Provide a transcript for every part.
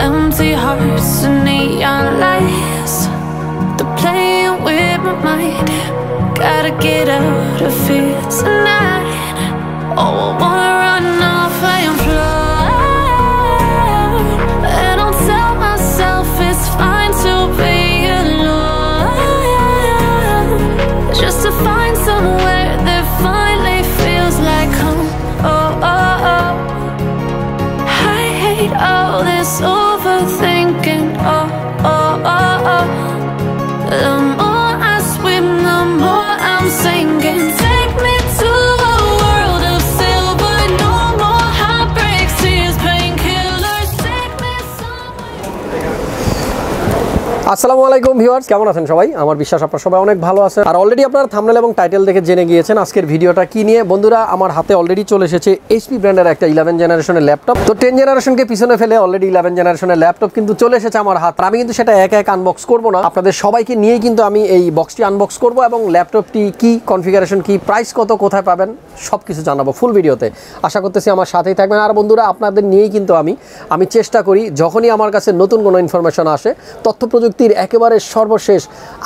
empty hearts and neon lights. They're playing with my mind. Gotta get out of here tonight. Oh, I wanna run off and fly. And I'll tell myself it's fine to be alone, just to find somewhere that finally feels like home. Oh, oh, oh. I hate all this overthinking. Oh, oh, oh, oh. The more I swim, the more I'm sinking. Take me to a world of silver. No more heartbreaks, tears, painkillers. Take me somewhere. আসসালামু আলাইকুম viewers, কেমন আছেন সবাই? আমার বিশ্বাস আপনারা সবাই অনেক ভালো আছেন। আর অলরেডি আপনারা থাম্বনেল এবং টাইটেল দেখে জেনে গিয়েছেন আজকের ভিডিওটা কি নিয়ে। বন্ধুরা, আমার হাতে অলরেডি চলে এসেছে এইচপি ব্র্যান্ডের একটা 11 জেনারেশনের ল্যাপটপ। তো 10 জেনারেশনকে পিছনে ফেলে অলরেডি 11 জেনারেশনের ল্যাপটপ কিন্তু চলে এসেছে আমার হাত। আমি কিন্তু সেটা এক এক আনবক্স করব না, আপনাদের সবাইকে নিয়েই কিন্তু আমি এই বক্সটি আনবক্স করব এবং ল্যাপটপটি কি, কনফিগারেশন কি, প্রাইস কত, কোথায় পাবেন সব কিছু জানাবো ফুল ভিডিওতে। আশা করতেছি আমার সাথেই থাকবেন। আর বন্ধুরা, আপনাদের নিয়েই কিন্তু আমি চেষ্টা করি যখনই আমার কাছে নতুন কোনো ইনফরমেশন আসে, তথ্য প্রযুক্তির একেবারে সর্বশেষ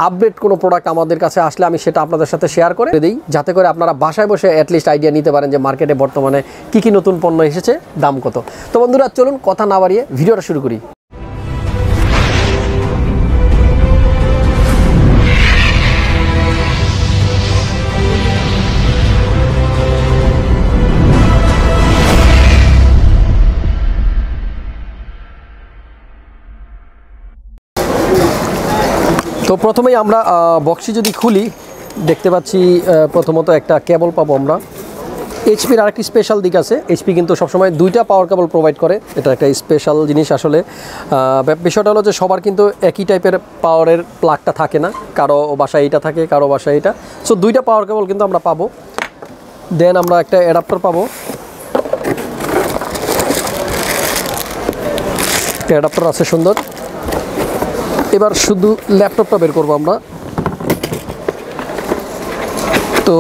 আপডেট কোনো প্রোডাক্ট আমাদের কাছে আসলে আমি সেটা আপনাদের সাথে শেয়ার করে দিই, যাতে করে আপনারা বাসায় বসে অ্যাটলিস্ট আইডিয়া নিতে পারেন যে মার্কেটে বর্তমানে কী কী নতুন পণ্য এসেছে, দাম কত। তো বন্ধুরা, চলুন কথা না বাড়িয়ে ভিডিওটা শুরু করি। তো প্রথমেই আমরা বক্সটি যদি খুলি, দেখতে পাচ্ছি প্রথমত একটা কেবল পাবো আমরা। এইচপির আরেকটি স্পেশাল দিক আছে, এইচপি কিন্তু সবসময় দুইটা পাওয়ার কেবল প্রোভাইড করে, এটা একটা স্পেশাল জিনিস। আসলে বিষয়টা হলো যে সবার কিন্তু একই টাইপের পাওয়ারের প্লাগটা থাকে না, কারো বাসায় এইটা থাকে, কারো বাসায় এইটা। সো দুইটা পাওয়ার কেবল কিন্তু আমরা পাবো। দেন আমরা একটা অ্যাডাপ্টার পাবো, অ্যাডাপ্টার আছে সুন্দর। এবার শুধু ল্যাপটপটা বের করবো আমরা। তো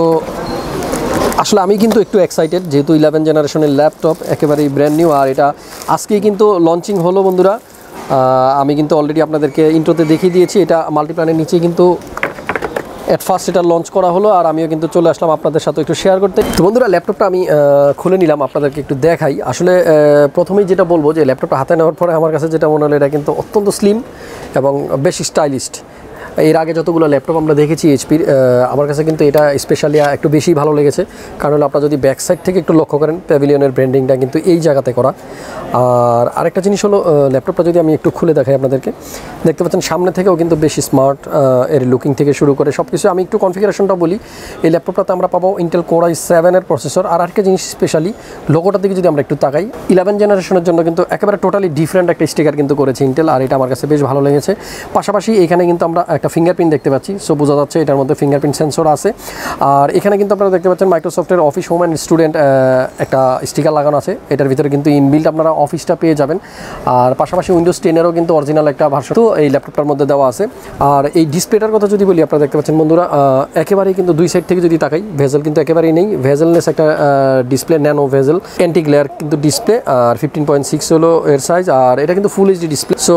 আসলে আমি কিন্তু একটু এক্সাইটেড, যেহেতু 11 জেনারেশনের ল্যাপটপ, একেবারেই ব্র্যান্ড নিউ। আর এটা আজকেই কিন্তু লঞ্চিং হলো বন্ধুরা। আমি কিন্তু অলরেডি আপনাদেরকে ইন্ট্রোতে দেখিয়ে দিয়েছি, এটা মাল্টিপ্লানের নিচে কিন্তু অ্যাট ফার্স্ট এটা লঞ্চ করা হলো। আর আমিও কিন্তু চলে আসলাম আপনাদের সাথে একটু শেয়ার করতে। তো বন্ধুরা, ল্যাপটপটা আমি খুলে নিলাম, আপনাদেরকে একটু দেখাই। আসলে প্রথমেই যেটা বলবো যে ল্যাপটপটা হাতে নেওয়ার পরে আমার কাছে যেটা মনে হলো, এটা কিন্তু অত্যন্ত স্লিম এবং বেশ স্টাইলিস্ট। এর আগে যতগুলো ল্যাপটপ আমরা দেখেছি এইচপির, আমার কাছে কিন্তু এটা স্পেশালি একটু বেশি ভালো লেগেছে। কারণ হলো আপনারা যদি ব্যাক সাইড থেকে একটু লক্ষ্য করেন, প্যাভিলিয়নের ব্র্যান্ডিংটা কিন্তু এই জায়গাতে করা। আর আরেকটা জিনিস হলো, ল্যাপটপটা যদি আমি একটু খুলে দেখাই আপনাদেরকে, দেখতে পাচ্ছেন সামনে থেকেও কিন্তু বেশি স্মার্ট, এর লুকিং থেকে শুরু করে সব কিছু। আমি একটু কনফিগারেশনটা বলি, এই ল্যাপটপটাতে আমরা পাবো ইন্টেল কোর i7 এর প্রসেসর। আর আরেকটা জিনিস স্পেশালি, লোগোটার দিকে যদি আমরা একটু তাকাই, 11 জেনারেশনের জন্য কিন্তু একেবারে টোটালি ডিফারেন্ট একটা স্টিকার কিন্তু করেছে ইন্টেল। আর এটা আমার কাছে বেশ ভালো লেগেছে। পাশাপাশি এখানে কিন্তু আমরা একটা ফিঙ্গারপ্রিন্ট দেখতে পাচ্ছি, সো বোঝা যাচ্ছে এটার মধ্যে ফিঙ্গারপ্রিন্ট সেন্সর আছে। আর এখানে কিন্তু আপনারা দেখতে পাচ্ছেন মাইক্রোসফটের অফিস হোম অ্যান্ড স্টুডেন্ট একটা স্টিকার লাগানো আছে। এটার ভিতরে কিন্তু ইনবিল্ট আপনারা অফিসটা পেয়ে যাবেন। আর পাশাপাশি উইন্ডোজ 10-এরও কিন্তু অরিজিনাল একটা ভার্সন তো এই ল্যাপটপটার মধ্যে দেওয়া আছে। আর এই ডিসপ্লেটার কথা যদি বলি, আপনারা দেখতে পাচ্ছেন বন্ধুরা, একেবারেই কিন্তু দুই সাইড থেকে যদি তাকাই, ভেজেল কিন্তু একেবারেই নেই, ভেজেলনেস একটা display, nano bezel, anti glare কিন্তু ডিসপ্লে। আর 15.6 হলো এর সাইজ। আর এটা কিন্তু ফুল এইচডি ডিসপ্লে। সো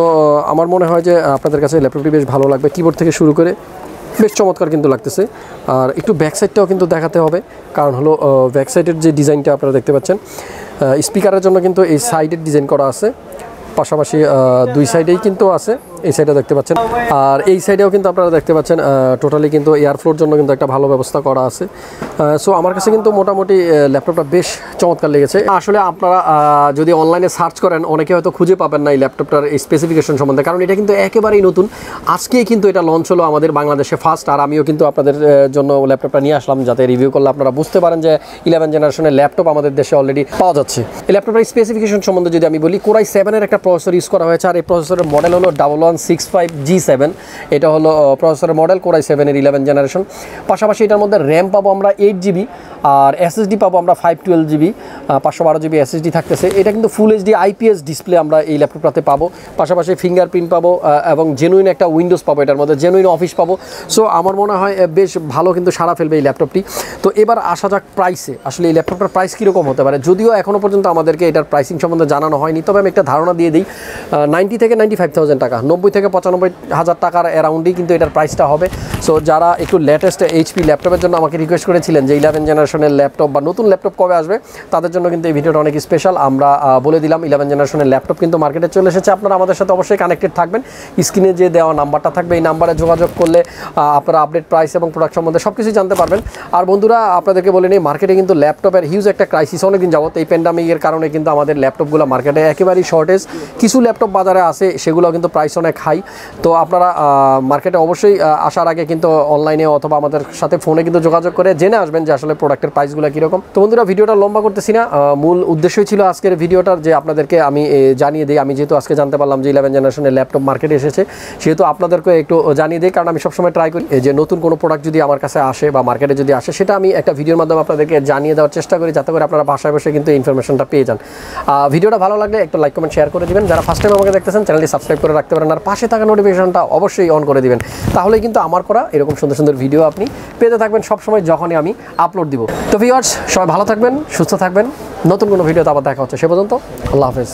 আমার মনে হয় যে আপনাদের কাছে ল্যাপটপটি বেশ ভালো লাগবে। কিবোর্ড থেকে শুরু করে বেশ চমৎকার কিন্তু লাগতেছে। আর একটু ব্যাক সাইডটাও কিন্তু দেখাতে হবে, কারণ হলো ব্যাক সাইডের যে ডিজাইনটা আপনারা দেখতে পাচ্ছেন, স্পিকারের জন্য কিন্তু এই সাইডের ডিজাইন করা আছে। পাশাপাশি দুই সাইডেই কিন্তু আছে, এই সাইডে দেখতে পাচ্ছেন। আর এই সাইডেও কিন্তু আপনারা দেখতে পাচ্ছেন টোটালি কিন্তু এয়ার ফ্লোর জন্য কিন্তু একটা ভালো ব্যবস্থা করা আছে। সো আমার কাছে কিন্তু মোটামুটি ল্যাপটপটা বেশ চমৎকার লেগেছে। আসলে আপনারা যদি অনলাইনে সার্চ করেন, অনেকে হয়তো খুঁজে পাবেন না এই ল্যাপটপটার এই স্পেসিফিকেশন সম্বন্ধে, কারণ এটা কিন্তু একেবারেই নতুন। আজকেই কিন্তু এটা লঞ্চ হলো আমাদের বাংলাদেশে ফার্স্ট। আর আমিও কিন্তু আপনাদের জন্য ল্যাপটপটা নিয়ে আসলাম, যাতে রিভিউ করলে আপনারা বুঝতে পারেন যে 11 জেনারেশনের ল্যাপটপ আমাদের দেশে অলরেডি পাওয়া যাচ্ছে। এই ল্যাপটপটার স্পেসিফিকেশন সম্বন্ধে যদি আমি বলি, কোর i7 এর একটা প্রসেসর ইউজ করা হয়েছে। আর এই প্রসেসরের মডেল হলো eg0078tu এটা হলো প্রসেসরের মডেল কোর i7 এর 11 জেনারেশন। পাশাপাশি এটার মধ্যে র্যাম পাবো আমরা 8GB আর SSD পাবো আমরা 512GB 512GB SSD থাকতেছে। এটা কিন্তু ফুল HD IPS ডিসপ্লে আমরা এই ল্যাপটপটাতে পাবো। পাশাপাশি ফিঙ্গারপ্রিন্ট পাবো এবং জেনুইন একটা উইন্ডোজ পাবো, এটার মধ্যে জেনুইন অফিস পাবো। সো আমার মনে হয় বেশ ভালো কিন্তু সাড়া ফেলবে এই ল্যাপটপটি। তো এবার আসা যাক প্রাইসে, আসলে এই ল্যাপটপটার প্রাইস কীরকম হতে পারে, যদিও এখনও পর্যন্ত আমাদেরকে এটার প্রাইসিং সম্বন্ধে জানানো হয়নি, তবে আমি একটা ধারণা দিয়ে দিই। 90 থেকে 95,000 টাকা, 90 থেকে 95,000 টাকার অ্যারাউন্ডই কিন্তু এটার প্রাইসটা হবে। সো যারা একটু লেটেস্ট এইচপি ল্যাপটপের জন্য আমাকে রিকোয়েস্ট করেছিলেন যে 11 জেনারেশনের ল্যাপটপ বা নতুন ল্যাপটপ কবে আসবে, তাদের জন্য কিন্তু এই ভিডিওটা অনেক স্পেশাল। আমরা বলে দিলাম 11 জেনারেশনের ল্যাপটপ কিন্তু মার্কেটে চলে এসেছে। আপনারা আমাদের সাথে অবশ্যই কানেক্টেড থাকবেন। স্ক্রিনে যে দেওয়া নাম্বারটা থাকবে এই নাম্বারে যোগাযোগ করলে আপনারা আপডেট প্রাইস এবং প্রোডাক্ট সম্বন্ধে সব কিছুই জানতে পারবেন। আর বন্ধুরা আপনাদেরকে বলে নিই, মার্কেটে কিন্তু ল্যাপটপের হিউজ একটা ক্রাইসিস অনেকদিন যাবত, এই প্যান্ডামিকের কারণে কিন্তু আমাদের ল্যাপটপগুলো মার্কেটে একেবারেই শর্টেজ। কিছু ল্যাপটপ বাজারে আসে, সেগুলো কিন্তু প্রাইস অনেক হাই। তো আপনারা মার্কেটে অবশ্যই আসার আগে কিন্তু অনলাইনে অথবা আমাদের সাথে ফোনে কিন্তু যোগাযোগ করে জেনে আসবেন যে আসলে প্রোডাক্টের প্রাইসগুলো কীরকম। তো বন্ধুরা ভিডিওটা লম্বা করতেছি না, মূল উদ্দেশ্যই ছিল আজকের ভিডিওটার যে আপনাদেরকে আমি জানিয়ে দিই। আমি যেহেতু আজকে জানতে পারলাম যে 11 জেনারেশনের ল্যাপটপ মার্কেটে এসেছে, সেহেতু আপনাদেরকে একটু জানিয়ে দিই। কারণ আমি সবসময় ট্রাই করি যে নতুন কোনো প্রোডাক্ট যদি আমার কাছে আসে বা মার্কেটে যদি আসে, সেটা আমি একটা ভিডিওর মাধ্যমে আপনাদেরকে জানিয়ে দেওয়ার চেষ্টা করি, যাতে করে আপনারা বাসায় বসে কিন্তু ইনফরমেশনটা পেয়ে যান। ভিডিওটা ভালো লাগলে একটু লাইক কমেন্ট শেয়ার করে দিবেন। যারা ফার্স্ট টাইম আমাকে দেখতেছেন চ্যানেলটি সাবস্ক্রাইব করে রাখতে পারেন, আর পাশে থাকা নোটিফিকেশনটা অবশ্যই অন করে দিবেন। তাহলেই কিন্তু আমার করা এরকম সুন্দর সুন্দর ভিডিও আপনি পেতে থাকবেন সবসময় যখনই আমি আপলোড দিব। তো ভিউয়ার্স সবাই ভালো থাকবেন, সুস্থ থাকবেন। নতুন কোনো ভিডিওতে আবার দেখা হচ্ছে, সে পর্যন্ত আল্লাহ হাফেজ।